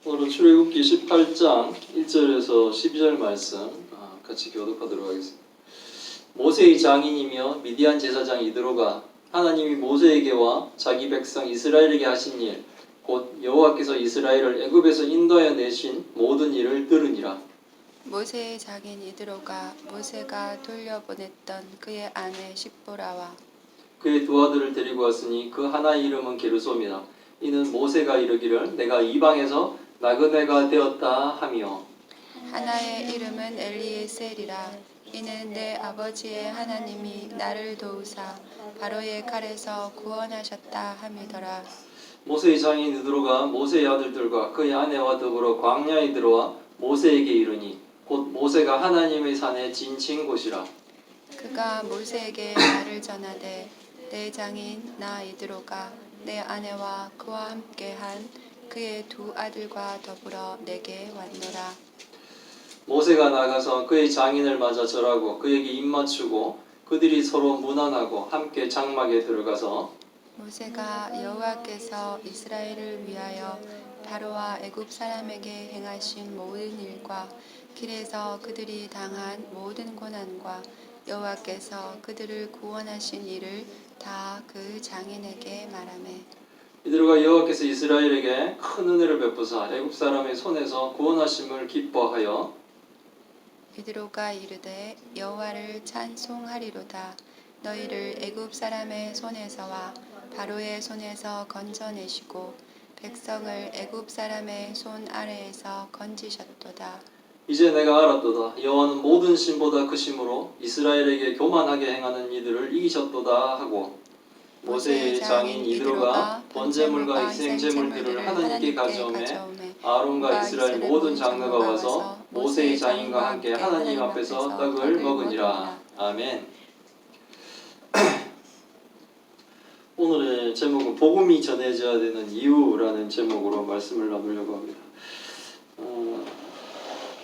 오늘 출애굽기 18장 1절에서 12절 말씀 같이 교독하도록 하겠습니다. 모세의 장인이며 미디안 제사장 이드로가 하나님이 모세에게와 자기 백성 이스라엘에게 하신 일, 곧 여호와께서 이스라엘을 애굽에서 인도하여 내신 모든 일을 들으니라. 모세의 장인 이드로가 모세가 돌려보냈던 그의 아내 십보라와 그의 두 아들을 데리고 왔으니 그 하나의 이름은 게르솜이라. 이는 모세가 이르기를 내가 이방에서 나그네가 되었다 하며, 하나의 이름은 엘리에셀이라. 이는 내 아버지의 하나님이 나를 도우사 바로의 칼에서 구원하셨다 함이더라. 모세의 장인 이드로가 모세의 아들들과 그의 아내와 더불어 광야에 들어와 모세에게 이르니 곧 모세가 하나님의 산에 진친 곳이라. 그가 모세에게 말을 전하되 내 장인 나 이드로가 내 아내와 그와 함께한 그의 두 아들과 더불어 내게 왔노라. 모세가 나가서 그의 장인을 맞아 절하고 그에게 입맞추고 그들이 서로 문안하고 함께 장막에 들어가서 모세가 여호와께서 이스라엘을 위하여 바로와 애굽 사람에게 행하신 모든 일과 길에서 그들이 당한 모든 고난과 여호와께서 그들을 구원하신 일을 다 그 장인에게 말하매, 이드로가 여호와께서 이스라엘에게 큰 은혜를 베푸사 애굽 사람의 손에서 구원하심을 기뻐하여 이드로가 이르되 여호와를 찬송하리로다. 너희를 애굽 사람의 손에서와 바로의 손에서 건져내시고 백성을 애굽 사람의 손 아래에서 건지셨도다. 이제 내가 알았도다. 여호와는 모든 신보다 크심으로 이스라엘에게 교만하게 행하는 이들을 이기셨도다 하고, 모세의 장인 이드로가 번제물과 희생제물들을 하나님께 가져오매 아론과 이스라엘 모든 장로가 와서 모세의 장인과 함께 하나님 앞에서 떡을 먹으니라. 아멘. 오늘의 제목은 복음이 전해져야 되는 이유라는 제목으로 말씀을 나누려고 합니다.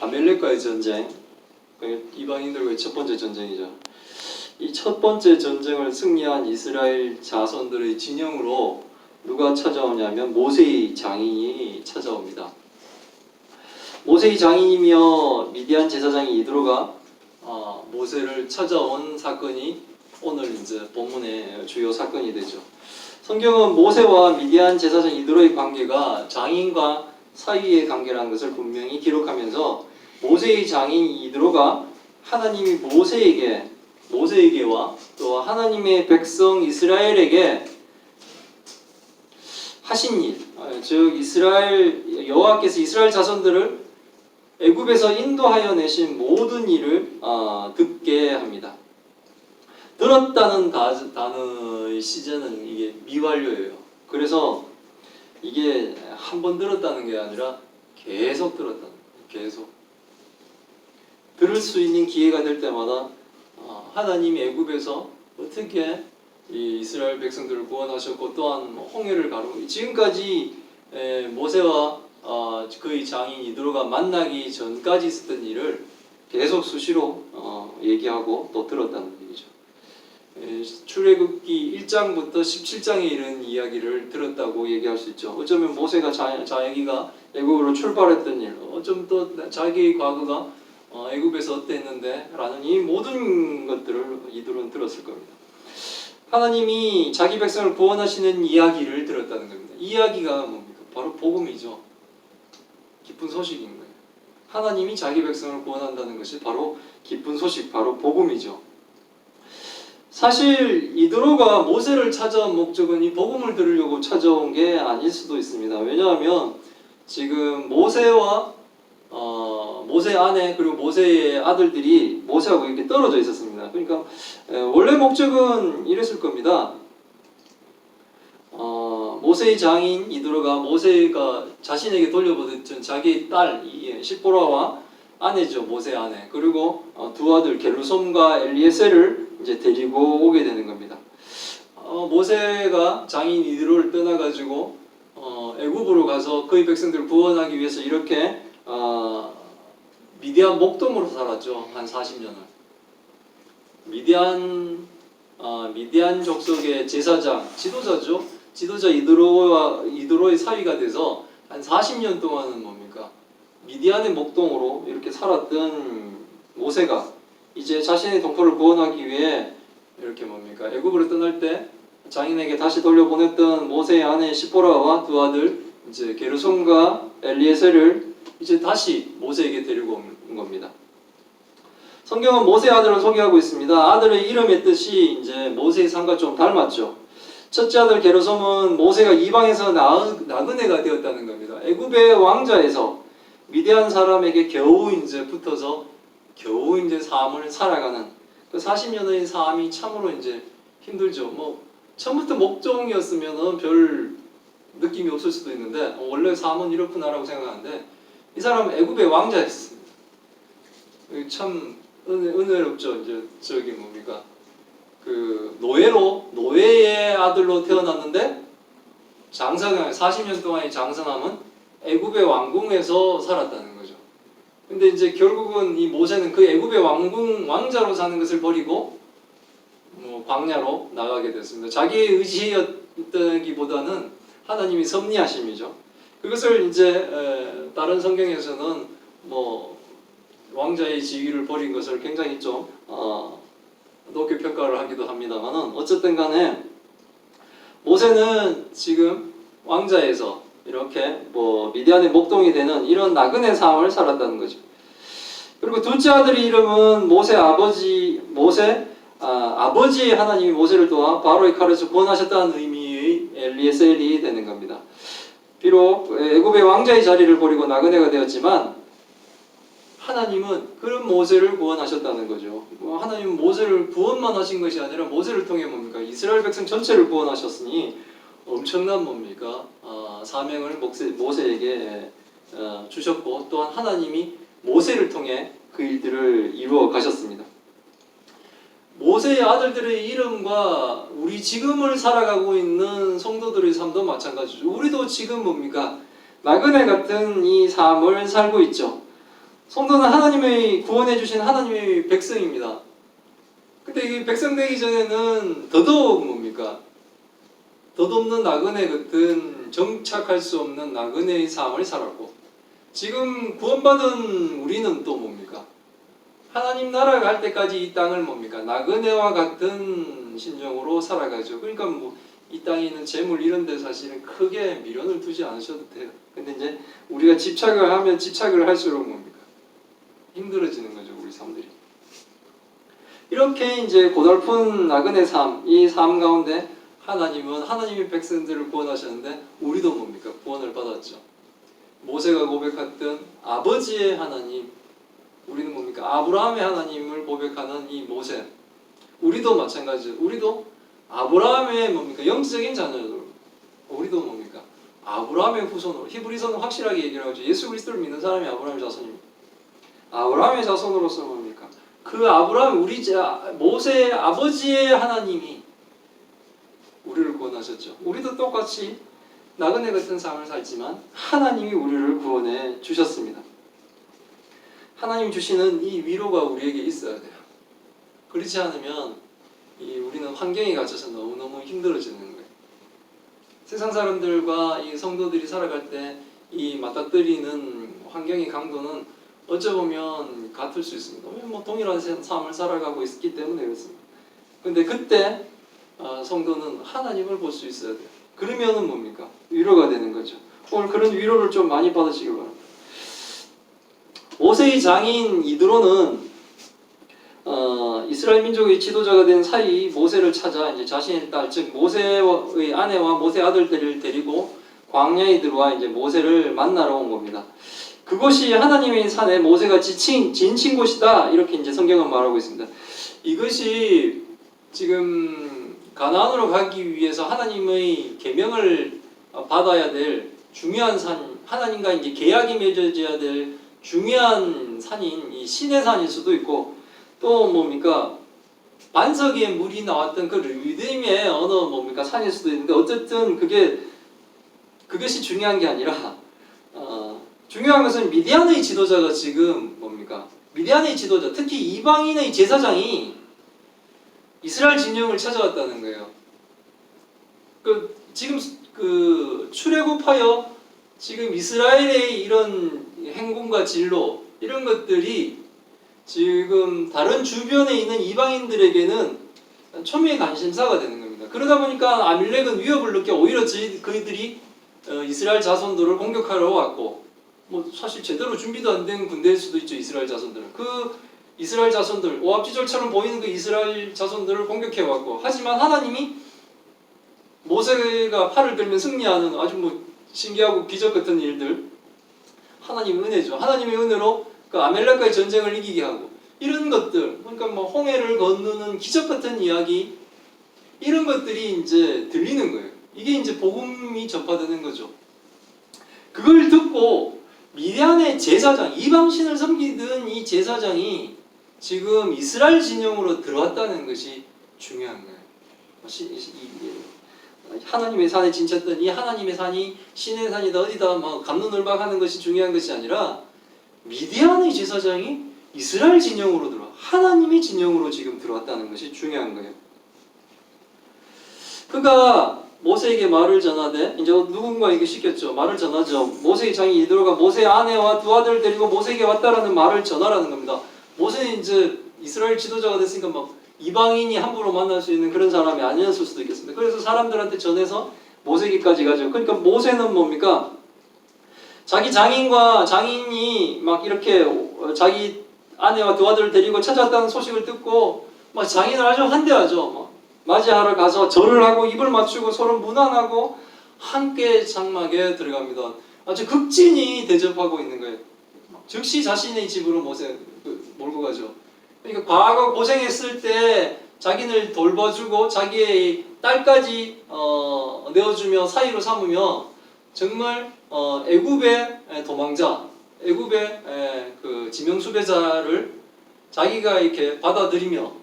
아멜렉과의 전쟁, 이방인들과의 첫 번째 전쟁이죠. 이 첫 번째 전쟁을 승리한 이스라엘 자손들의 진영으로 누가 찾아오냐면 모세의 장인이 찾아옵니다. 모세의 장인이며 미디안 제사장인 이드로가 모세를 찾아온 사건이 오늘 이제 본문의 주요 사건이 되죠. 성경은 모세와 미디안 제사장 이드로의 관계가 장인과 사위의 관계라는 것을 분명히 기록하면서 모세의 장인 이드로가 하나님이 모세에게와 또 하나님의 백성 이스라엘에게 하신 일, 즉 여호와께서 이스라엘 자손들을 애굽에서 인도하여 내신 모든 일을 듣게 합니다. 들었다는 단어의 시제는 이게 미완료예요. 그래서 이게 한 번 들었다는 게 아니라 계속 들었다는 거예요. 계속 들을 수 있는 기회가 될 때마다 하나님이 애굽에서 어떻게 이 이스라엘 백성들을 구원하셨고 또한 홍해를 가르고 지금까지 모세와 그의 장인 이드로가 만나기 전까지 있었던 일을 계속 수시로 얘기하고 또 들었다는 얘기죠. 출애굽기 1장부터 17장에 이른 이야기를 들었다고 얘기할 수 있죠. 어쩌면 모세가 자기가 애굽으로 출발했던 일, 어쩌면 또 자기의 과거가 애굽에서 어땠는데 라는 이 모든 것들을 이들은 들었을 겁니다. 하나님이 자기 백성을 구원하시는 이야기를 들었다는 겁니다. 이야기가 뭡니까? 바로 복음이죠. 기쁜 소식인 거예요. 하나님이 자기 백성을 구원한다는 것이 바로 기쁜 소식, 바로 복음이죠. 사실 이드로가 모세를 찾아온 목적은 이 복음을 들으려고 찾아온 게 아닐 수도 있습니다. 왜냐하면 지금 모세 아내 그리고 모세의 아들들이 모세하고 이렇게 떨어져 있었습니다. 그러니까 원래 목적은 이랬을 겁니다. 모세의 장인 이드로가 모세가 자신에게 돌려보냈던 자기 딸 십보라와 아내죠, 모세 아내, 그리고 두 아들 게르솜과 엘리에셀을 이제 데리고 오게 되는 겁니다. 모세가 장인 이드로를 떠나가지고 애굽으로 가서 그의 백성들을 구원하기 위해서 이렇게 미디안 목동으로 살았죠. 한 40년을. 미디안 족속의 제사장, 지도자 이드로의 사위가 돼서 한 40년 동안은 뭡니까? 미디안의 목동으로 이렇게 살았던 모세가 이제 자신의 동포를 구원하기 위해 이렇게 뭡니까? 애굽으로 떠날 때 장인에게 다시 돌려보냈던 모세의 아내 시보라와 두 아들 이제 게르솜과 엘리에셀을 이제 다시 모세에게 데리고 온 겁니다. 성경은 모세의 아들을 소개하고 있습니다. 아들의 이름의 뜻이 이제 모세의 삶과 좀 닮았죠. 첫째 아들 게르솜은 모세가 이방에서 나그네가 되었다는 겁니다. 애굽의 왕자에서 미디안 사람에게 겨우 이제 붙어서 겨우 이제 삶을 살아가는 그 40년의 삶이 참으로 이제 힘들죠. 뭐 처음부터 목종이었으면은 별 느낌이 없을 수도 있는데 원래 삶은 이렇구나라고 생각하는데 이 사람은 애굽의 왕자였습니다. 참 은혜롭죠. 이제 저기 뭡니까? 그 노예의 아들로 태어났는데 장사가 40년 동안의 장사남은 애굽의 왕궁에서 살았다는 거죠. 근데 이제 결국은 이 모세는 그 애굽의 왕자로 사는 것을 버리고 뭐 광야로 나가게 됐습니다. 자기의 의지였다기보다는 하나님이 섭리하심이죠. 그것을 이제 다른 성경에서는 뭐 왕자의 지위를 버린 것을 굉장히 좀 높게 평가를 하기도 합니다만은 어쨌든 간에 모세는 지금 왕자에서 이렇게 뭐 미디안의 목동이 되는 이런 나그네 삶을 살았다는 거죠. 그리고 둘째 아들의 이름은 아버지의 하나님이 모세를 도와 바로의 칼에서 구원하셨다는 의미의 엘리에셀이 되는 겁니다. 비록 애굽의 왕자의 자리를 버리고 나그네가 되었지만 하나님은 그런 모세를 구원하셨다는 거죠. 하나님은 모세를 구원만 하신 것이 아니라 모세를 통해 뭡니까? 이스라엘 백성 전체를 구원하셨으니 엄청난 뭡니까? 사명을 모세에게 주셨고 또한 하나님이 모세를 통해 그 일들을 이루어 가셨습니다. 모세의 아들들의 이름과 우리 지금을 살아가고 있는 성도들의 삶도 마찬가지죠. 우리도 지금 뭡니까? 나그네 같은 이 삶을 살고 있죠. 성도는 하나님의 구원해 주신 하나님의 백성입니다. 근데 이 백성 되기 전에는 더더욱 뭡니까? 덧없는 나그네 같은 정착할 수 없는 나그네의 삶을 살았고 지금 구원받은 우리는 또 뭡니까? 하나님 나라가 갈 때까지 이 땅을 뭡니까? 나그네와 같은 심정으로 살아가죠. 그러니까 뭐 이 땅에 있는 재물 이런 데 사실은 크게 미련을 두지 않으셔도 돼요. 근데 이제 우리가 집착을 하면 집착을 할수록 뭡니까? 힘들어지는 거죠, 우리 삶들이. 이렇게 이제 고달픈 나그네 삶, 이 삶 가운데 하나님은 하나님의 백성들을 구원하셨는데 우리도 뭡니까? 구원을 받았죠. 모세가 고백했던 아버지의 하나님, 우리는 뭡니까? 아브라함의 하나님을 고백하는 이 모세. 우리도 마찬가지죠. 우리도 아브라함의 뭡니까? 영적인 자녀들. 우리도 뭡니까? 아브라함의 후손으로. 히브리서는 확실하게 얘기를 하죠. 예수 그리스도를 믿는 사람이 아브라함의 자손입니다. 아브라함의 자손으로서 뭡니까? 그 아브라함, 모세의 아버지의 하나님이 우리를 구원하셨죠. 우리도 똑같이 나그네 같은 삶을 살지만 하나님이 우리를 구원해 주셨습니다. 하나님 주시는 이 위로가 우리에게 있어야 돼요. 그렇지 않으면 우리는 환경에 갇혀서 너무너무 힘들어지는 거예요. 세상 사람들과 이 성도들이 살아갈 때 이 맞닥뜨리는 환경의 강도는 어찌 보면 같을 수 있습니다. 뭐 동일한 삶을 살아가고 있기 때문에 그렇습니다. 근데 그때 성도는 하나님을 볼 수 있어야 돼요. 그러면은 뭡니까? 위로가 되는 거죠. 오늘 그런 위로를 좀 많이 받으시길 바랍니다. 모세의 장인 이드로는 이스라엘 민족의 지도자가 된 사이 모세를 찾아 이제 자신의 딸, 즉 모세의 아내와 모세 아들들을 데리고 광야에 들어와 이제 모세를 만나러 온 겁니다. 그곳이 하나님의 산에 모세가 지친 곳이다. 이렇게 이제 성경은 말하고 있습니다. 이것이 지금 가나안으로 가기 위해서 하나님의 계명을 받아야 될 중요한 산, 하나님과 이제 계약이 맺어져야 될 중요한 산인 이 시내산일 수도 있고 또 뭡니까? 반석 위에 물이 나왔던 그 르비딤의 어느 뭡니까? 산일 수도 있는데 어쨌든 그것이 중요한 게 아니라 중요한 것은 미디안의 지도자가 지금 뭡니까? 미디안의 지도자, 특히 이방인의 제사장이 이스라엘 진영을 찾아왔다는 거예요. 지금 출애굽하여 지금 이스라엘의 이런 행군과 진로 이런 것들이 지금 다른 주변에 있는 이방인들에게는 초미의 관심사가 되는 겁니다. 그러다 보니까 아밀렉은 위협을 느껴 오히려 그들이 이스라엘 자손들을 공격하러 왔고, 뭐 사실 제대로 준비도 안 된 군대일 수도 있죠. 이스라엘 자손들은 그 이스라엘 자손들 오합지졸처럼 보이는 그 이스라엘 자손들을 공격해 왔고, 하지만 하나님이 모세가 팔을 들면 승리하는 아주 뭐 신기하고 기적 같은 일들, 하나님의 은혜죠. 하나님의 은혜로 그 아멜렉과의 전쟁을 이기게 하고, 이런 것들, 그러니까 뭐 홍해를 건너는 기적 같은 이야기, 이런 것들이 이제 들리는 거예요. 이게 이제 복음이 전파되는 거죠. 그걸 듣고 미디안의 제사장, 이방신을 섬기던 이 제사장이 지금 이스라엘 진영으로 들어왔다는 것이 중요한 거예요. 하나님의 산에 진쳤던 이 하나님의 산이 신의 산이다 어디다 막 갑론을박하는 것이 중요한 것이 아니라, 미디안의 제사장이 이스라엘 진영으로 들어와 하나님의 진영으로 지금 들어왔다는 것이 중요한 거예요. 그가 모세에게 말을 전하되, 이제 누군가에게 시켰죠. 말을 전하죠. 모세의 장이 이드로가 모세의 아내와 두 아들을 데리고 모세에게 왔다라는 말을 전하라는 겁니다. 모세는 이제 이스라엘 지도자가 됐으니까 막 이방인이 함부로 만날 수 있는 그런 사람이 아니었을 수도 있겠습니다. 그래서 사람들한테 전해서 모세에게까지 가죠. 그러니까 모세는 뭡니까? 자기 장인이 막 이렇게 자기 아내와 두 아들을 데리고 찾아왔다는 소식을 듣고 막 장인을 아주 환대하죠. 막 맞이하러 가서 절을 하고 입을 맞추고 서로 문안하고 함께 장막에 들어갑니다. 아주 극진히 대접하고 있는 거예요. 즉시 자신의 집으로 모세 몰고 가죠. 그러니까 과거 고생했을 때 자기를 돌봐주고 자기의 딸까지 내어주며 사이로 삼으며 정말 애굽의 도망자, 애굽의 그 지명수배자를 자기가 이렇게 받아들이며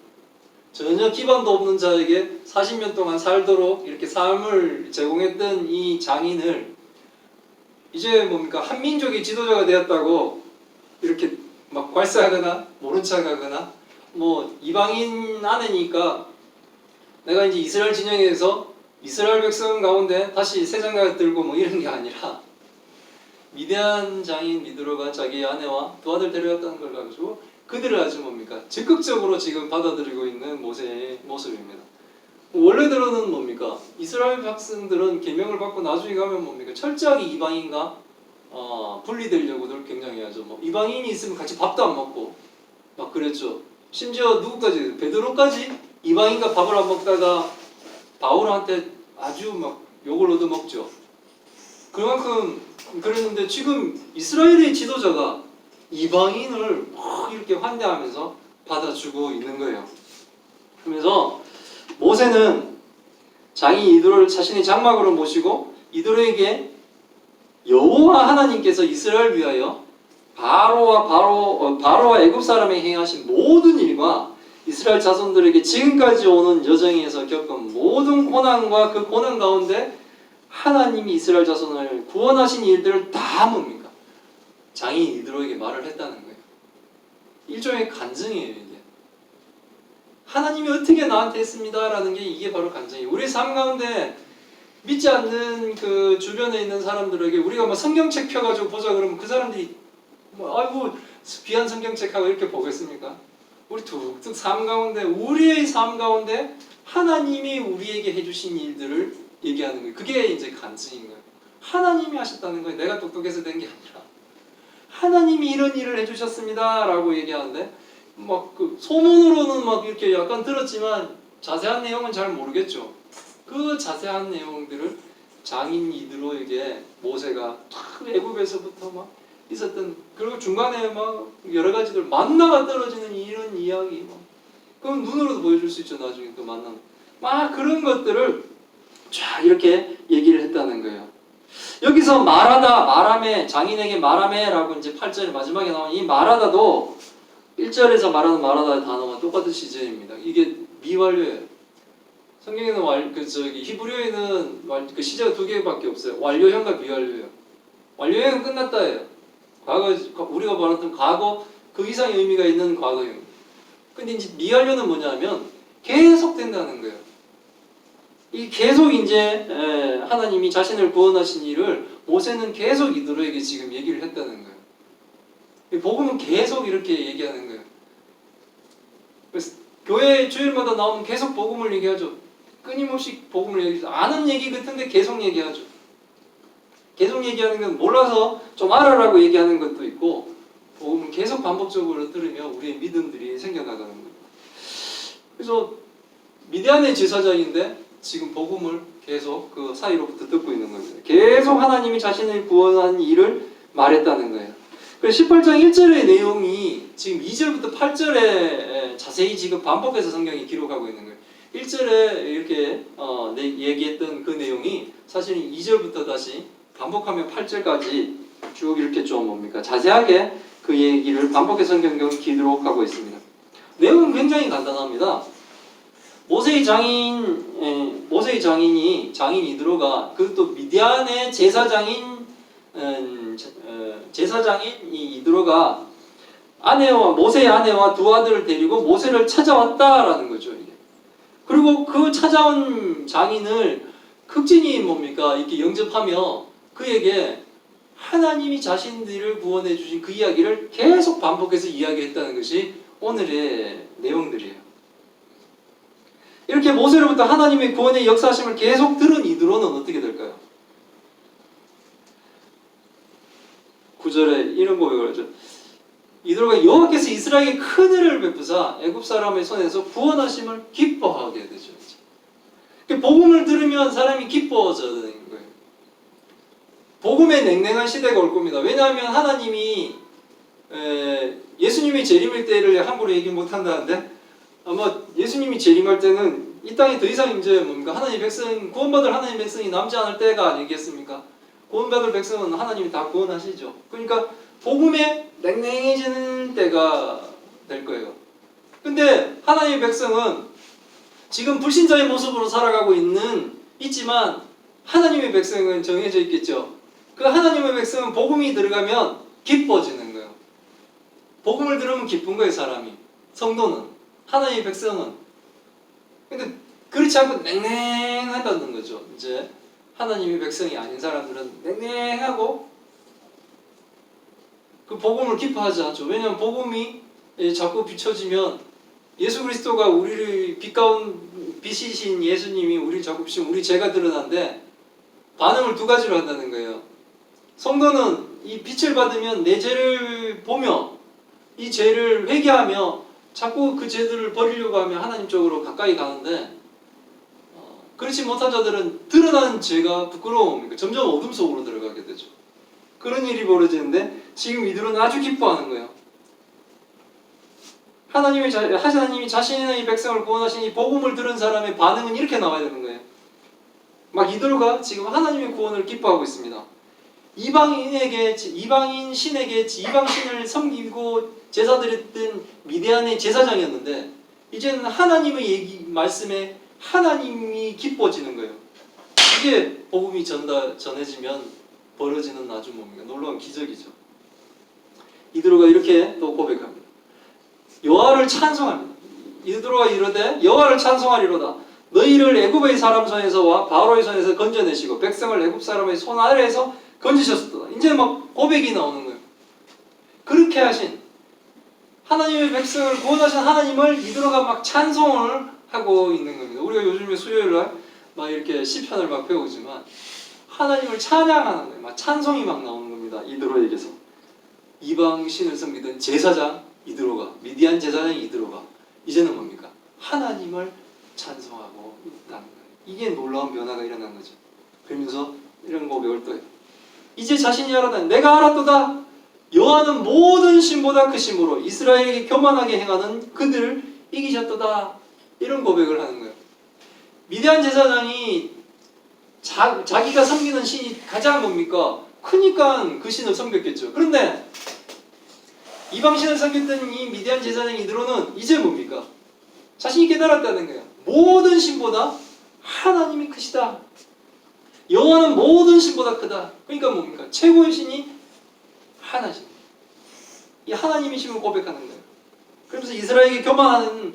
전혀 기반도 없는 자에게 40년 동안 살도록 이렇게 삶을 제공했던 이 장인을 이제 뭡니까? 한민족의 지도자가 되었다고 이렇게 막 괄사하거나 모른 척하거나, 뭐 이방인 아내니까 내가 이제 이스라엘 진영에서 이스라엘 백성 가운데 다시 새 장갑 들고 뭐 이런 게 아니라, 미디안 장인 미드로가 자기 아내와 두 아들 데려갔다는 걸 가지고 그들을 아주 뭡니까? 적극적으로 지금 받아들이고 있는 모세의 모습입니다. 원래대로는 뭡니까? 이스라엘 백성들은 계명을 받고 나중에 가면 뭡니까? 철저하게 이방인과 분리되려고들 굉장히 하죠. 뭐 이방인이 있으면 같이 밥도 안 먹고 막 그랬죠. 심지어 누구까지? 베드로까지 이방인과 밥을 안 먹다가 바울한테 아주 막 욕을 얻어먹죠. 그만큼 그랬는데, 지금 이스라엘의 지도자가 이방인을 막 이렇게 환대하면서 받아주고 있는 거예요. 그러면서 모세는 장인 이드로를 자신의 장막으로 모시고 이드로에게 여호와 하나님께서 이스라엘 위하여 바로와 애굽 사람에 행하신 모든 일과 이스라엘 자손들에게 지금까지 오는 여정에서 겪은 모든 고난과 그 고난 가운데 하나님이 이스라엘 자손을 구원하신 일들을 다 뭡니까? 장인 이드로에게 말을 했다는 거예요. 일종의 간증이에요. 이게 하나님이 어떻게 나한테 했습니다라는 게 이게 바로 간증이에요. 우리 삶 가운데 믿지 않는 그 주변에 있는 사람들에게 우리가 뭐 성경책 펴가지고 보자 그러면 그 사람들이 뭐 아이고 귀한 성경책하고 이렇게 보겠습니까? 우리 툭툭 삶 가운데, 우리의 삶 가운데 하나님이 우리에게 해주신 일들을 얘기하는 거예요. 그게 이제 간증인 거예요. 하나님이 하셨다는 거예요. 내가 똑똑해서 된 게 아니라 하나님이 이런 일을 해주셨습니다라고 얘기하는데, 막 그 소문으로는 막 이렇게 약간 들었지만 자세한 내용은 잘 모르겠죠. 그 자세한 내용들을 장인 이드로에게 모세가 애굽에서부터 막 있었던, 그리고 중간에 막 여러 가지들 만나가 떨어지는 이런 이야기, 그건 눈으로도 보여줄 수 있죠. 나중에 또 만나면 막 그런 것들을 쫙 이렇게 얘기를 했다는 거예요. 여기서 말하다, 장인에게 말하매라고 이제 8절 마지막에 나온 이 말하다도 1절에서 말하는 말하다의 단어와 똑같은 시제입니다. 이게 미완료예요. 성경에는 히브리어에는 그 시제가 두 개밖에 없어요. 완료형과 미완료형. 완료형은 끝났다예요. 과거, 우리가 말했던 과거 그 이상의 의미가 있는 과거형. 근데 이제 미완료는 뭐냐면 계속된다는 거예요. 이 계속 이제 하나님이 자신을 구원하신 일을 모세는 계속 이드로에게 지금 얘기를 했다는 거예요. 이 복음은 계속 이렇게 얘기하는 거예요. 그래서 교회 주일마다 나오면 계속 복음을 얘기하죠. 끊임없이 복음을 얘기하죠. 아는 얘기 같은데 계속 얘기하죠. 계속 얘기하는 건 몰라서 좀 알아라고 얘기하는 것도 있고, 복음을 계속 반복적으로 들으면 우리의 믿음들이 생겨나가는 거예요. 그래서 미디안의 제사장인데 지금 복음을 계속 그 사이로부터 듣고 있는 겁니다. 계속 하나님이 자신을 구원한 일을 말했다는 거예요. 그래서 18장 1절의 내용이 지금 2절부터 8절에 자세히 지금 반복해서 성경이 기록하고 있는 거예요. 1절에 이렇게 얘기했던 그 내용이 사실은 2절부터 다시 반복하면 8절까지 쭉 이렇게 좀 뭡니까? 자세하게 그 얘기를 반복해서 성경이 기록하고 있습니다. 내용은 굉장히 간단합니다. 모세의 장인이 이드로가 그것도 미디안의 제사장인 이 이드로가 모세의 아내와 두 아들을 데리고 모세를 찾아왔다라는 거죠. 이게. 그리고 그 찾아온 장인을 극진히 뭡니까? 이렇게 영접하며 그에게 하나님이 자신들을 구원해 주신 그 이야기를 계속 반복해서 이야기했다는 것이 오늘의 내용들이에요. 이렇게 모세로부터 하나님의 구원의 역사하심을 계속 들은 이드로는 어떻게 될까요? 9절에 이런 고백을 하죠. 이드로가 여호와께서 이스라엘에게 큰 은혜를 베푸사 애굽 사람의 손에서 구원하심을 기뻐하게 되죠. 복음을 들으면 사람이 기뻐져야 되는 거예요. 복음의 냉랭한 시대가 올 겁니다. 왜냐하면 하나님이 예수님이 재림일 때를 함부로 얘기 못한다는데 아마 예수님이 재림할 때는 이 땅에 더 이상 이제 뭡니까? 하나님 백성, 구원받을 하나님 백성이 남지 않을 때가 아니겠습니까? 구원받을 백성은 하나님이 다 구원하시죠. 그러니까 복음에 냉랭해지는 때가 될 거예요. 근데 하나님의 백성은 지금 불신자의 모습으로 살아가고 있지만 하나님의 백성은 정해져 있겠죠. 그 하나님의 백성은 복음이 들어가면 기뻐지는 거예요. 복음을 들으면 기쁜 거예요, 사람이. 성도는. 하나님의 백성은. 근데 그렇지 않고 냉랭하다는 거죠. 이제 하나님의 백성이 아닌 사람들은 냉랭하고 그 복음을 기뻐하지 않죠. 왜냐하면 복음이 자꾸 비춰지면 예수 그리스도가 우리를 빛이신 예수님이 우리를 자꾸 비추면 우리 죄가 드러나는데 반응을 두 가지로 한다는 거예요. 성도는 이 빛을 받으면 내 죄를 보며 이 죄를 회개하며 자꾸 그 죄들을 버리려고 하면 하나님 쪽으로 가까이 가는데 그렇지 못한 자들은 드러나는 죄가 부끄러우니까 점점 어둠 속으로 들어가게 되죠. 그런 일이 벌어지는데 지금 이들은 아주 기뻐하는 거예요. 하나님이 자신의 백성을 구원하신 이 복음을 들은 사람의 반응은 이렇게 나와야 되는 거예요. 막 이들과 지금 하나님의 구원을 기뻐하고 있습니다. 이방 신에게 이방 신을 섬기고 제사드렸던 미디안의 제사장이었는데 이제는 하나님의 말씀에 하나님이 기뻐지는 거예요. 이게 복음이 전해지면 벌어지는 아주 뭡니까? 놀라운 기적이죠. 이드로가 이렇게 또 고백합니다. 여호와를 찬송합니다. 이드로가 이르되 여호와를 찬송하리로다. 너희를 애굽의 사람 손에서와 바로의 손에서 건져내시고 백성을 애굽 사람의 손 아래에서 건지셨다. 이제 막 고백이 나오는 거예요. 그렇게 하신 하나님의 백성을 구원하신 하나님을 이드로가 막 찬송을 하고 있는 겁니다. 우리가 요즘에 수요일날 막 이렇게 시편을 막 배우지만 하나님을 찬양하는 거예요. 막 찬송이 막 나오는 겁니다. 이드로에게서. 이방 신을 섬기던 제사장 이드로가, 미디안 제사장 이드로가 이제는 뭡니까? 하나님을 찬송하고 있다는 거예요. 이게 놀라운 변화가 일어난 거죠. 그러면서 이런 고백을 또 해요. 이제 자신이 알았다. 내가 알았도다. 여호와는 모든 신보다 크심으로 이스라엘에게 교만하게 행하는 그들을 이기셨도다. 이런 고백을 하는 거예요. 미디안 제사장이 자기가 섬기는 신이 가장 뭡니까? 크니까 그 신을 섬겼겠죠. 그런데 이방 신을 섬겼던 이 미디안 제사장 이드로는 이제 뭡니까? 자신이 깨달았다는 거예요. 모든 신보다 하나님이 크시다. 여호와는 모든 신보다 크다. 그러니까 뭡니까? 최고의 신이 하나십니다. 이 하나님의 신을 고백하는 거예요. 그러면서 이스라엘에게 교만하는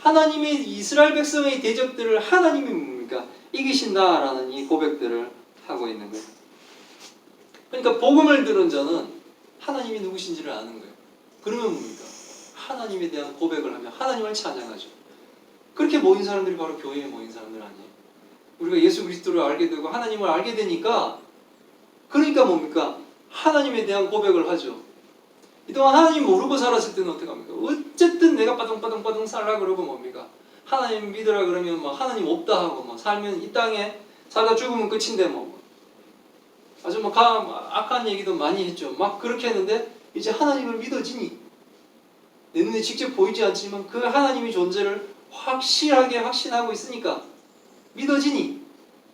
하나님의 이스라엘 백성의 대적들을 하나님이 뭡니까? 이기신다라는 이 고백들을 하고 있는 거예요. 그러니까 복음을 들은 자는 하나님이 누구신지를 아는 거예요. 그러면 뭡니까? 하나님에 대한 고백을 하며 하나님을 찬양하죠. 그렇게 모인 사람들이 바로 교회에 모인 사람들 아니에요. 우리가 예수 그리스도를 알게 되고 하나님을 알게 되니까, 그러니까 뭡니까? 하나님에 대한 고백을 하죠. 이동안 하나님 모르고 살았을 때는 어떻게 합니까? 어쨌든 내가 빠둥빠둥 살라 그러고 뭡니까? 하나님 믿으라 그러면 뭐 하나님 없다 하고 뭐 살면 이 땅에 살다 죽으면 끝인데 뭐 아주 뭐 악한 얘기도 많이 했죠. 막 그렇게 했는데 이제 하나님을 믿어지니, 내 눈에 직접 보이지 않지만 그 하나님의 존재를 확실하게 확신하고 있으니까 믿어지니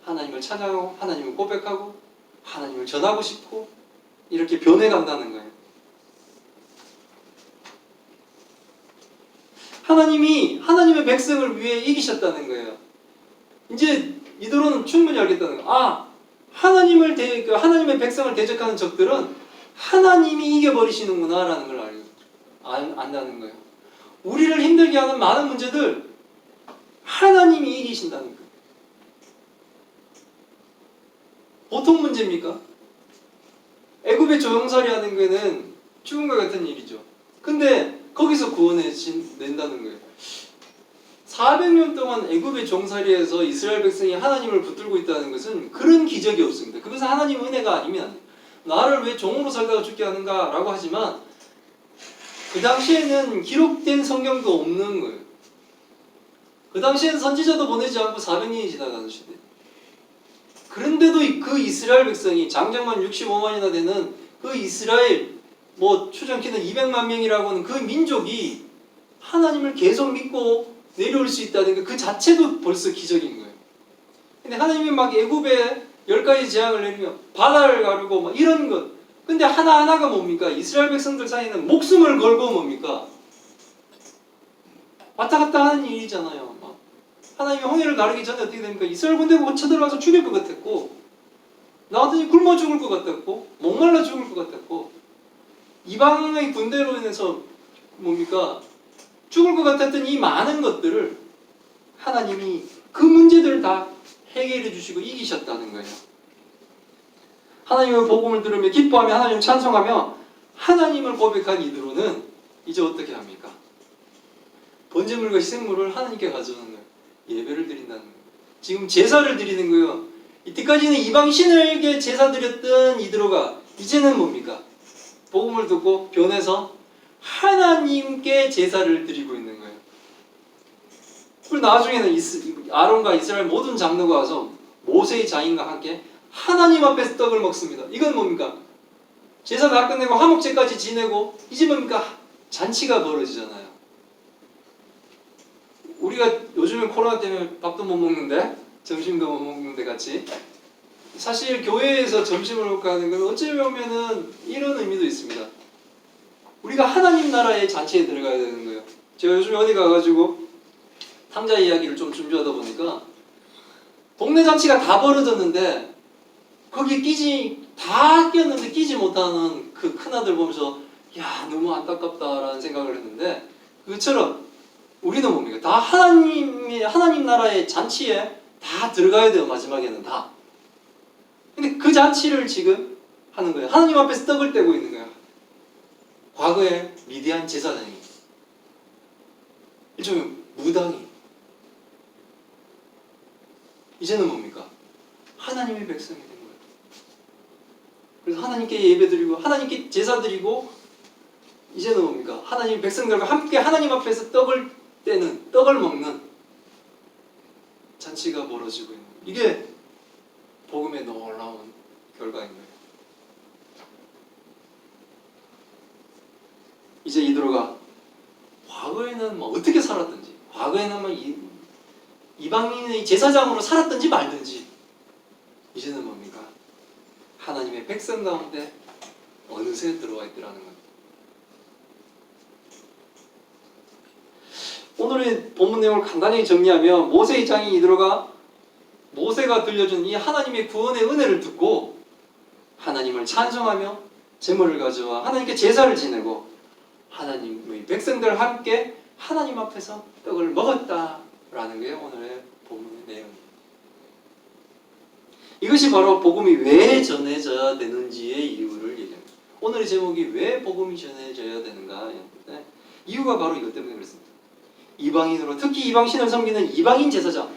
하나님을 찬양하고 하나님을 고백하고 하나님을 전하고 싶고 이렇게 변해간다는 거예요. 하나님이 하나님의 백성을 위해 이기셨다는 거예요. 이제 이들은 충분히 알겠다는 거예요. 하나님의 백성을 대적하는 적들은 하나님이 이겨버리시는구나라는 걸 안다는 거예요. 우리를 힘들게 하는 많은 문제들 하나님이 이기신다는 거예요. 보통 문제입니까? 애굽의 조형살이 하는 거는 죽음과 같은 일이죠. 근데 거기서 구원해낸다는 거예요. 400년 동안 애굽의 종살이에서 이스라엘 백성이 하나님을 붙들고 있다는 것은 그런 기적이 없습니다. 그것은 하나님의 은혜가 아니면 나를 왜 종으로 살다가 죽게 하는가 라고 하지만 그 당시에는 기록된 성경도 없는 거예요. 그 당시에는 선지자도 보내지 않고 400년이 지나가는 시대. 그런데도 그 이스라엘 백성이 장정만 65만이나 되는 그 이스라엘 추정 키는 200만 명이라고 하는 그 민족이 하나님을 계속 믿고 내려올 수 있다는 게 그 자체도 벌써 기적인 거예요. 근데 하나님이 막 애굽에 10가지 재앙을 내리며 바다를 가르고 막 이런 것. 근데 하나하나가 뭡니까? 이스라엘 백성들 사이에는 목숨을 걸고 뭡니까? 왔다 갔다 하는 일이잖아요. 막 하나님이 홍해를 가르기 전에 어떻게 됩니까? 이스라엘 군대가 쳐들어와서 죽일 것 같았고, 나왔더니 굶어 죽을 것 같았고, 목말라 죽을 것 같았고, 이방의 군대로 인해서 뭡니까? 죽을 것 같았던 이 많은 것들을 하나님이 그 문제들을 다 해결해 주시고 이기셨다는 거예요. 하나님의 복음을 들으며 기뻐하며 하나님을 찬송하며 하나님을 고백한 이들로는 이제 어떻게 합니까? 번제물과 희생물을 하나님께 가져오는 거예요. 예배를 드린다는 거예요. 지금 제사를 드리는 거예요. 이때까지는 이방 신에게 제사 드렸던 이들로가 이제는 뭡니까? 복음을 듣고 변해서 하나님께 제사를 드리고 있는 거예요. 그리고 나중에는 아론과 이스라엘 모든 장로가 와서 모세의 장인과 함께 하나님 앞에서 떡을 먹습니다. 이건 뭡니까? 제사 다 끝내고 화목제까지 지내고 이제 뭡니까? 잔치가 벌어지잖아요. 우리가 요즘에 코로나 때문에 밥도 못 먹는데 점심도 못 먹는데 같이 사실 교회에서 점심을 먹고 하는 건 어찌 보면은 이런 의미도 있습니다. 우리가 하나님 나라의 잔치에 들어가야 되는 거예요. 제가 요즘에 어디 가가지고 탕자 이야기를 좀 준비하다 보니까 동네 잔치가 다 벌어졌는데 거기에 다 끼었는데 끼지 못하는 그 큰아들 보면서 야 너무 안타깝다라는 생각을 했는데, 그것처럼 우리는 뭡니까? 다 하나님 나라의 잔치에 다 들어가야 돼요. 마지막에는 다. 근데 그 잔치를 지금 하는 거예요. 하나님 앞에서 떡을 떼고 있는 거예요. 과거에 미디안 제사장이 일종의 무당이 이제는 뭡니까? 하나님의 백성이 된 거예요. 그래서 하나님께 예배드리고 하나님께 제사드리고 이제는 뭡니까? 하나님의 백성들과 함께 하나님 앞에서 떡을 떼는, 떡을 먹는 잔치가 벌어지고 있는 거예요. 이게 복음의 놀라운 결과인 거예요. 이제 이들어가 과거에는 뭐 어떻게 살았든지, 과거에는 뭐 이방인의 제사장으로 살았든지 말든지, 이제는 뭡니까? 하나님의 백성 가운데 어느새 들어와 있더라는 겁니다. 오늘의 본문 내용을 간단히 정리하면 모세의 장인 이드로가 모세가 들려준 이 하나님의 구원의 은혜를 듣고 하나님을 찬송하며 제물을 가져와 하나님께 제사를 지내고 하나님의 백성들과 함께 하나님 앞에서 떡을 먹었다라는 게 오늘의 본문의 내용입니다. 이것이 바로 복음이 왜 전해져야 되는지의 이유를 얘기합니다. 오늘의 제목이 왜 복음이 전해져야 되는가? 이유가 바로 이것 때문에 그렇습니다. 이방인으로, 특히 이방신을 섬기는 이방인 제사장,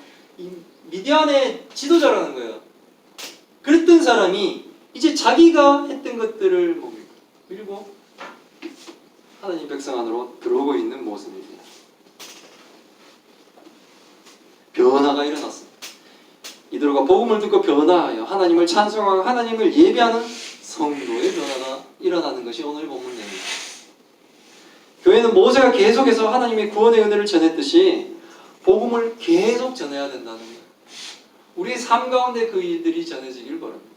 미디안의 지도자라는 거예요. 그랬던 사람이 이제 자기가 했던 것들을 뭡니까? 밀고 하나님 백성 안으로 들어오고 있는 모습입니다. 변화가 일어났습니다. 이들과 복음을 듣고 변화하여 하나님을 찬송하고 하나님을 예배하는 성도의 변화가 일어나는 것이 오늘 본문 내용입니다. 교회는 모세가 계속해서 하나님의 구원의 은혜를 전했듯이 복음을 계속 전해야 된다는 거예요. 우리의 삶 가운데 그 일들이 전해지길 바랍니다.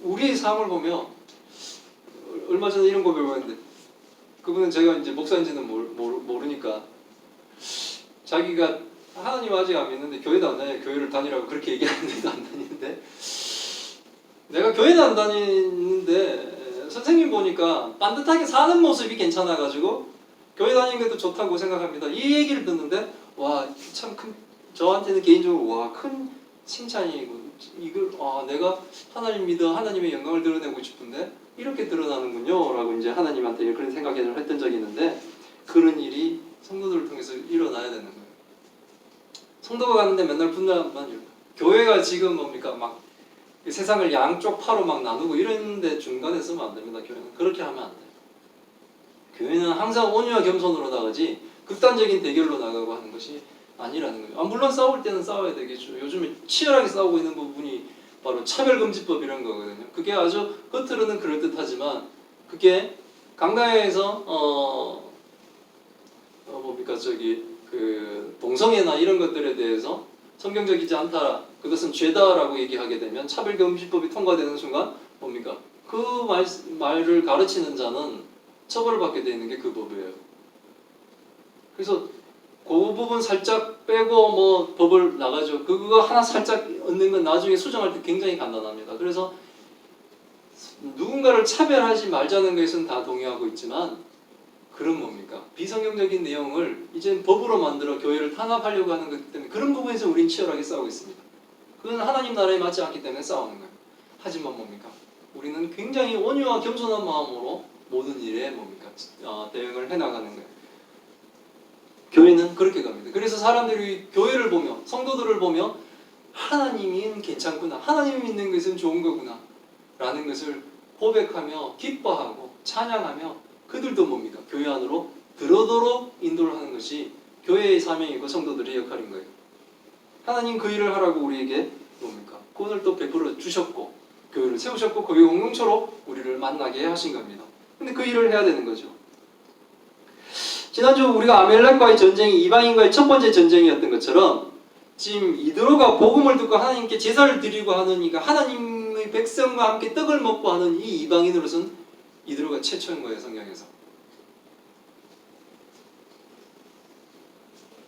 우리의 삶을 보면 얼마 전에 이런 고백을 했는데, 그분은 제가 이제 목사인지는 모르니까 자기가 하나님 아직 안 믿는데 교회도 안 다녀요. 교회를 다니라고 그렇게 얘기하는데도 안 다니는데, 내가 교회도 안 다니는데 선생님 보니까 반듯하게 사는 모습이 괜찮아가지고 교회 다니는 것도 좋다고 생각합니다. 이 얘기를 듣는데 와, 참 큰, 저한테는 개인적으로 와, 큰 칭찬이고, 이걸 내가 하나님 믿어 하나님의 영광을 드러내고 싶은데 이렇게 드러나는군요 라고 이제 하나님한테 그런 생각을 했던 적이 있는데, 그런 일이 성도들을 통해서 일어나야 되는 거예요. 성도가 가는데 맨날 분단만 이러고, 교회가 지금 뭡니까 막 세상을 양쪽 파로 막 나누고 이러는데 중간에 서면 안 됩니다. 교회는 그렇게 하면 안 돼요. 교회는 항상 온유와 겸손으로 나가지 극단적인 대결로 나가고 하는 것이 아니라는 거예요. 물론 싸울 때는 싸워야 되겠죠. 요즘에 치열하게 싸우고 있는 부분이 바로 차별금지법 이런 거거든요. 그게 아주 겉으로는 그럴듯하지만 그게 강가에서 뭡니까 그 동성애나 이런 것들에 대해서 성경적이지 않다, 그것은 죄다라고 얘기하게 되면 차별금지법이 통과되는 순간 뭡니까 그 말을 가르치는 자는 처벌을 받게 되는 게 그 법이에요. 그래서 그 부분 살짝 빼고 뭐 법을 나가죠. 그거 하나 살짝 얻는 건 나중에 수정할 때 굉장히 간단합니다. 그래서 누군가를 차별하지 말자는 것은 다 동의하고 있지만, 그런 뭡니까 비성경적인 내용을 이제 법으로 만들어 교회를 탄압하려고 하는 것 때문에 그런 부분에서 우린 치열하게 싸우고 있습니다. 그건 하나님 나라에 맞지 않기 때문에 싸우는 거예요. 하지만 뭡니까 우리는 굉장히 온유와 겸손한 마음으로 모든 일에 뭡니까 대응을 해나가는 거예요. 교회는 그렇게 갑니다. 그래서 사람들이 교회를 보며 성도들을 보며 하나님이 괜찮구나, 하나님이 믿는 것은 좋은 거구나 라는 것을 고백하며 기뻐하고 찬양하며 그들도 뭡니까 교회 안으로 들어오도록 인도를 하는 것이 교회의 사명이고 성도들의 역할인 거예요. 하나님 그 일을 하라고 우리에게 뭡니까 구원을 또 베풀어 주셨고 교회를 세우셨고 교회 공동체로 우리를 만나게 하신 겁니다. 근데 그 일을 해야 되는 거죠. 지난주 우리가 아멜렉과의 전쟁이 이방인과의 첫 번째 전쟁이었던 것처럼 지금 이드로가 복음을 듣고 하나님께 제사를 드리고 하는 이가 하나님의 백성과 함께 떡을 먹고 하는 이 이방인으로서는 이드로가 최초인 거예요. 성경에서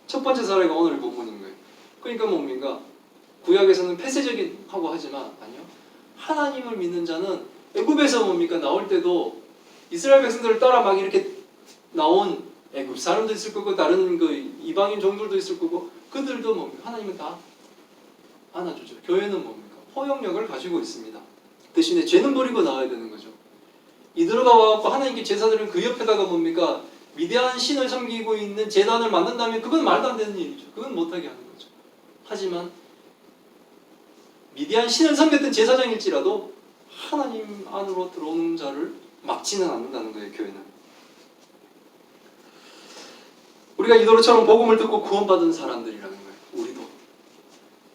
첫 번째 사례가 오늘 본문인 거예요. 그러니까 뭡니까 구약에서는 폐쇄적인 하고 하지만 아니요, 하나님을 믿는 자는 애굽에서 뭡니까 나올 때도 이스라엘 백성들을 따라 막 이렇게 나온 애굽 사람도 있을 거고 다른 그 이방인 종들도 있을 거고 그들도 뭡니까 하나님은 다 안아주죠. 교회는 뭡니까 포용력을 가지고 있습니다. 대신에 죄는 버리고 나와야 되는 거죠. 이들어가 와갖고 하나님께 제사드리는 그 옆에다가 뭡니까 위대한 신을 섬기고 있는 제단을 만든다면 그건 말도 안 되는 일이죠. 그건 못하게 하는 거죠. 하지만 위대한 신을 섬겼던 제사장일지라도 하나님 안으로 들어오는 자를 막지는 않는다는 거예요. 교회는 우리가 이도로처럼 복음을 듣고 구원받은 사람들이라는 거예요. 우리도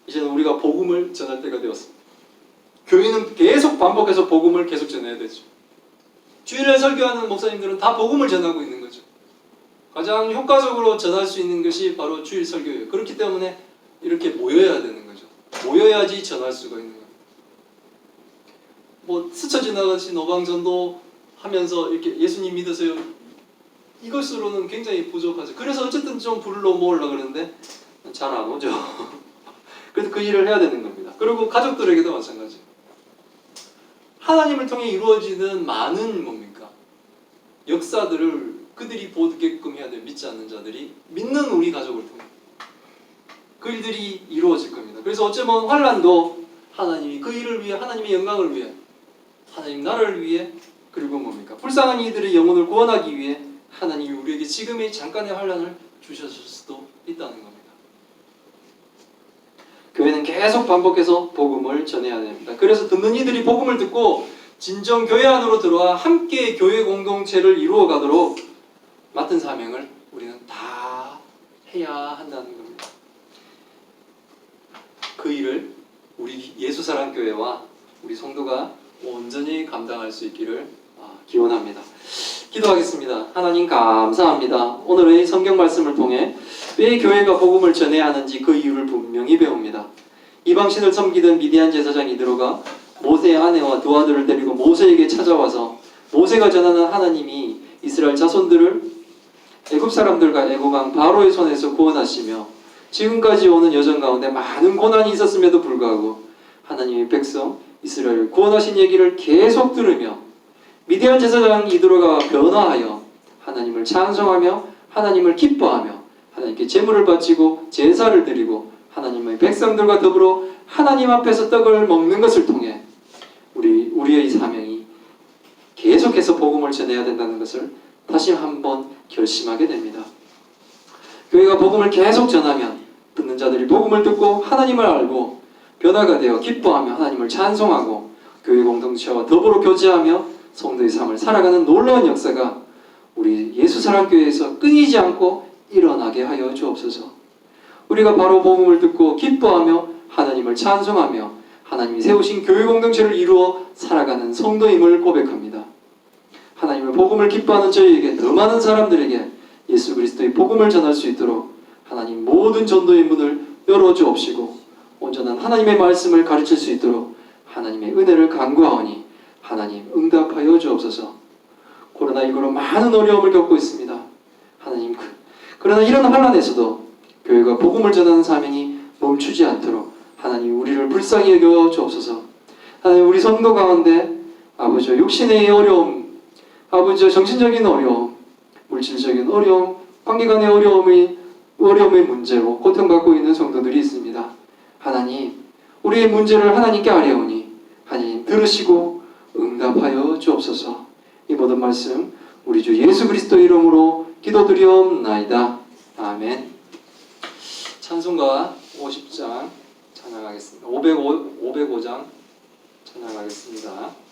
이제는 우리가 복음을 전할 때가 되었습니다. 교회는 계속 반복해서 복음을 계속 전해야 되죠. 주일날 설교하는 목사님들은 다 복음을 전하고 있는 거죠. 가장 효과적으로 전할 수 있는 것이 바로 주일 설교예요. 그렇기 때문에 이렇게 모여야 되는 거죠. 모여야지 전할 수가 있는 거예요. 뭐 스쳐 지나가신 오방전도 하면서 이렇게 예수님 믿으세요, 이것으로는 굉장히 부족하죠. 그래서 어쨌든 좀 불러 모으려고 그러는데 잘 안 오죠. 그래서 그 일을 해야 되는 겁니다. 그리고 가족들에게도 마찬가지. 하나님을 통해 이루어지는 많은 뭡니까 그들이 보게끔 해야 돼요. 믿지 않는 자들이 믿는 우리 가족을 통해 그 일들이 이루어질 겁니다. 그래서 어쩌면 환난도 하나님이 그 일을 위해, 하나님의 영광을 위해, 하나님 나라를 위해, 그리고 뭡니까? 불쌍한 이들의 영혼을 구원하기 위해 하나님이 우리에게 지금의 잠깐의 환난을 주셨을 수도 있다는 겁니다. 교회는 계속 반복해서 복음을 전해야 됩니다. 그래서 듣는 이들이 복음을 듣고 진정 교회 안으로 들어와 함께 교회 공동체를 이루어 가도록 맡은 사명을 우리는 다 해야 한다는 겁니다. 그 일을 우리 예수사랑교회와 우리 성도가 온전히 감당할 수 있기를 기원합니다. 기도하겠습니다. 하나님 감사합니다. 오늘의 성경 말씀을 통해 왜 교회가 복음을 전해야 하는지 그 이유를 분명히 배웁니다. 이방신을 섬기던 미디안 제사장 이드로가 모세의 아내와 두 아들을 데리고 모세에게 찾아와서 모세가 전하는 하나님이 이스라엘 자손들을 애굽 사람들과 애국왕 바로의 손에서 구원하시며 지금까지 오는 여정 가운데 많은 고난이 있었음에도 불구하고 하나님의 백성 이스라엘을 구원하신 얘기를 계속 들으며 미디안 제사장 이드로가 변화하여 하나님을 찬송하며 하나님을 기뻐하며 하나님께 제물을 바치고 제사를 드리고 하나님의 백성들과 더불어 하나님 앞에서 떡을 먹는 것을 통해 우리의 사명이 계속해서 복음을 전해야 된다는 것을 다시 한번 결심하게 됩니다. 교회가 복음을 계속 전하면 듣는 자들이 복음을 듣고 하나님을 알고 변화가 되어 기뻐하며 하나님을 찬송하고 교회 공동체와 더불어 교제하며 성도의 삶을 살아가는 놀라운 역사가 우리 예수사랑교회에서 끊이지 않고 일어나게 하여 주옵소서. 우리가 바로 복음을 듣고 기뻐하며 하나님을 찬송하며 하나님이 세우신 교회 공동체를 이루어 살아가는 성도임을 고백합니다. 하나님의 복음을 기뻐하는 저희에게 더 많은 사람들에게 예수 그리스도의 복음을 전할 수 있도록 하나님 모든 전도의 문을 열어주옵시고 온전한 하나님의 말씀을 가르칠 수 있도록 하나님의 은혜를 간구하오니 하나님 응답하여 주옵소서. 코로나19로 많은 어려움을 겪고 있습니다. 하나님, 그러나 이런 환난에서도 교회가 복음을 전하는 사명이 멈추지 않도록 하나님 우리를 불쌍히 여겨 주옵소서. 하나님 우리 성도 가운데 아버지 육신의 어려움, 아버지 정신적인 어려움, 물질적인 어려움, 관계간의 어려움의 문제로 고통받고 있는 성도들이 있습니다. 하나님 우리의 문제를 하나님께 아뢰오니 하나님 들으시고 응답하여 주옵소서. 이 모든 말씀 우리 주 예수 그리스도 이름으로 기도드리옵나이다. 아멘. 찬송가 50장 찬양하겠습니다. 505장 찬양하겠습니다.